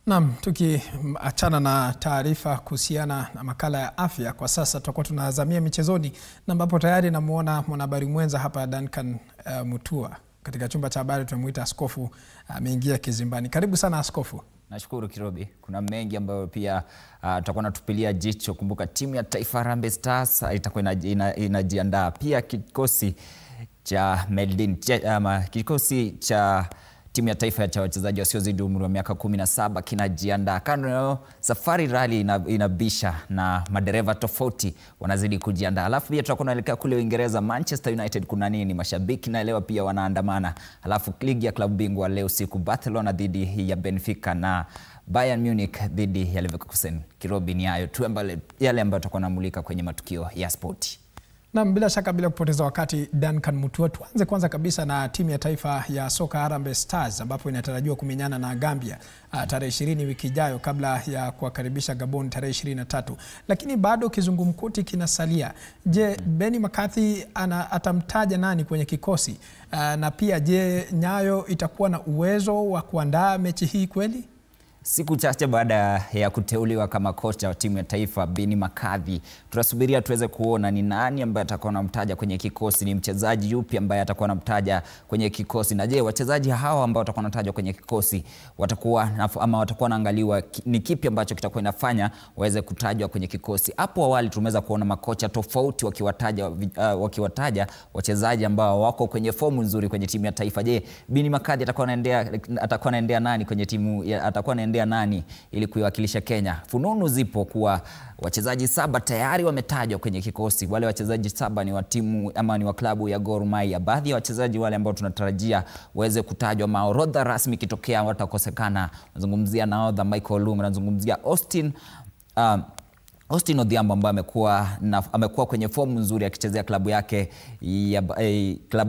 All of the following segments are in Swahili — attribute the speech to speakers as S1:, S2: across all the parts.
S1: Naam, tukiachana na taarifa kuhusiana na makala ya afya, kwa sasa tutakuwa tunazamia michezoni, na ambapo tayari namuona mwanahabari mwenza hapa Duncan Mutua katika chumba cha habari. Tumemuita Askofu, ameingia kizimbani. Karibu sana Askofu.
S2: Nashukuru Kirobi. Kuna mengi ambayo pia tutakuwa natupilia jicho. Kumbuka timu ya taifa Harambee Stars itakuwa inajiandaa. Pia kikosi cha Medellin, kikosi cha timu ya taifa cha wachezaji wasiozidi umri wa miaka 17 kinajiandaa. Kando Safari Rally inabisha na madereva tofauti wanazidi kujiandaa. Alafu pia tutakuwa tunaelekea kule Uingereza, Manchester United kuna nini? Mashabiki naelewa pia wanaandamana. Alafu ligi ya klabu bingwa leo siku, Barcelona dhidi ya Benfica na Bayern Munich dhidi ya Leverkusen. Kirobi, ni hayo tu yale ambayo tutakuwa tunamulika kwenye matukio ya spoti.
S1: Na bila shaka, bila kupoteza wakati, Duncan Mutua, tuanze kwanza kabisa na timu ya taifa ya soka Harambee Stars ambapo inatarajiwa kumenyana na Gambia tarehe 20 wiki ijayo kabla ya kuwakaribisha Gabon tarehe 23. Lakini bado kizungumkuti kinasalia. Je, Benni McCarthy atamtaja nani kwenye kikosi? Na pia je, Nyayo itakuwa na uwezo wa kuandaa mechi hii kweli?
S2: Siku chache baada ya kuteuliwa kama kocha wa timu ya taifa Benni McCarthy, tunasubiria tuweze kuona ni nani ambaye atakuwa anamtaja kwenye kikosi, ni mchezaji yupi ambaye atakuwa anamtaja kwenye kikosi, na je, wachezaji hawa ambao watakuwa wanatajwa kwenye kikosi watakuwa wanaangaliwa ni kipi ambacho kitakuwa inafanya waweze kutajwa kwenye kikosi. Hapo awali tumeweza kuona makocha tofauti wakiwataja wachezaji ambao wako kwenye fomu nzuri kwenye timu ya taifa. Je, Benni McCarthy atakuwa anaendea nani kwenye timu nani ili kuiwakilisha Kenya? Fununu zipo kuwa wachezaji 7 tayari wametajwa kwenye kikosi. Wale wachezaji 7 ni wa timu ama ni wa klabu ya Gor Mahia. Baadhi ya wachezaji wale ambao tunatarajia waweze kutajwa, maorodha rasmi kitokea watakosekana. Nazungumzia nahodha Michael Olunga, nazungumzia Austin Odhiambo ambaye amekuwa kwenye fomu nzuri akichezea klabu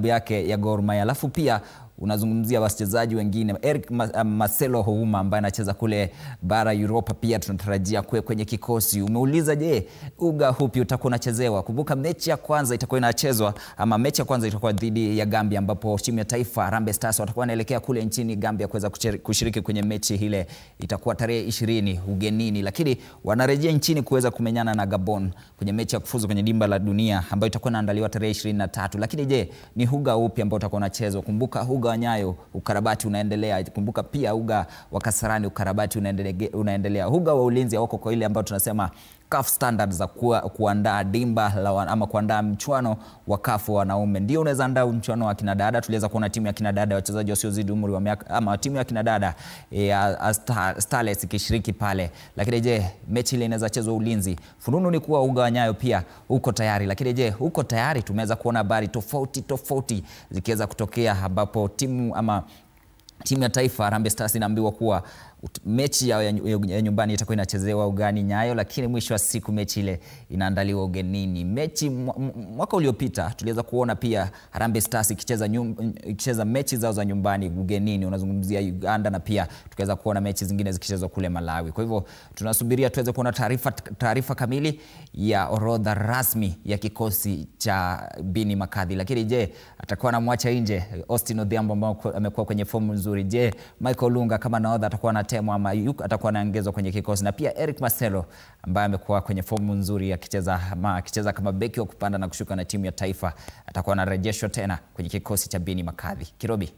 S2: yake ya Gor Mahia. Alafu pia unazungumzia wachezaji wengine, Eric Marcelo Houma ambaye anacheza kule bara Europa, pia tunatarajia kwenye kikosi. Umeuliza, je, uga hupi utakuwa unachezewa? Kumbuka mechi ya kwanza itakuwa inachezwa, ama mechi ya kwanza itakuwa dhidi ya Gambia, ambapo timu ya taifa Harambee Stars watakuwa wanaelekea kule nchini Gambia kuweza kushiriki kwenye mechi ile. Itakuwa tarehe 20 ugenini, lakini wanarejea nchini kuweza kumenyana na Gabon kwenye mechi ya kufuzu kwenye dimba la dunia ambayo itakuwa inaandaliwa tarehe 23. Lakini je, ni uga upi ambao utakuwa unachezwa? Kumbuka uga wa Nyayo ukarabati unaendelea. Kumbuka pia uga wa Kasarani ukarabati unaendelea. Uga wa Ulinzi wako kwa ile ambayo tunasema CAF standards za kuandaa dimba ama kuandaa mchuano wa CAF wanaume. Ndio unaweza andaa mchuano wa kina dada. Tuliweza kuona timu ya kina dada wachezaji wasiozidi umri wa miaka, ama timu ya kina dada ya Starlets ikishiriki pale. Lakini je, mechi ile inaweza chezwa Ulinzi? Fununu ni kuwa uga wa Nyayo pia uko tayari. Lakini je, uko tayari? Tumeweza kuona habari tofauti zikiweza kutokea ambapo timu ya taifa Harambee Stars inaambiwa kuwa mechi ya nyumbani itakuwa inachezewa ugani Nyayo, lakini mwisho wa siku mechi ile inaandaliwa ugenini. Mechi mwaka uliopita tuliweza kuona pia Harambee Stars ikicheza mechi zao za nyumbani ugenini. Unazungumzia Uganda, na pia tukaweza kuona mechi zingine zikichezwa kule Malawi. Kwa hivyo tunasubiria tuweze kuona taarifa kamili ya orodha rasmi ya kikosi cha Benni McCarthy. Lakini je, atakuwa anamwacha nje Austin Odhiambo ambao amekuwa kwenye fomu nzuri? Je, Michael Olunga kama nahodha atakuwa temwa ama atakuwa anaongezwa kwenye kikosi? Na pia Eric Marcelo ambaye amekuwa kwenye fomu nzuri akicheza kama beki wa kupanda na kushuka na timu ya taifa, atakuwa anarejeshwa tena kwenye kikosi cha Benni McCarthy. Kirobi.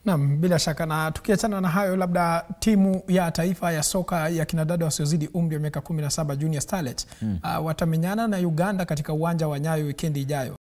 S1: Naam, bila shaka. Na tukiachana na hayo, labda timu ya taifa ya soka ya kinadada wasiozidi umri wa miaka 17 Junior Starlets watamenyana na Uganda katika uwanja wa Nyayo wikendi ijayo.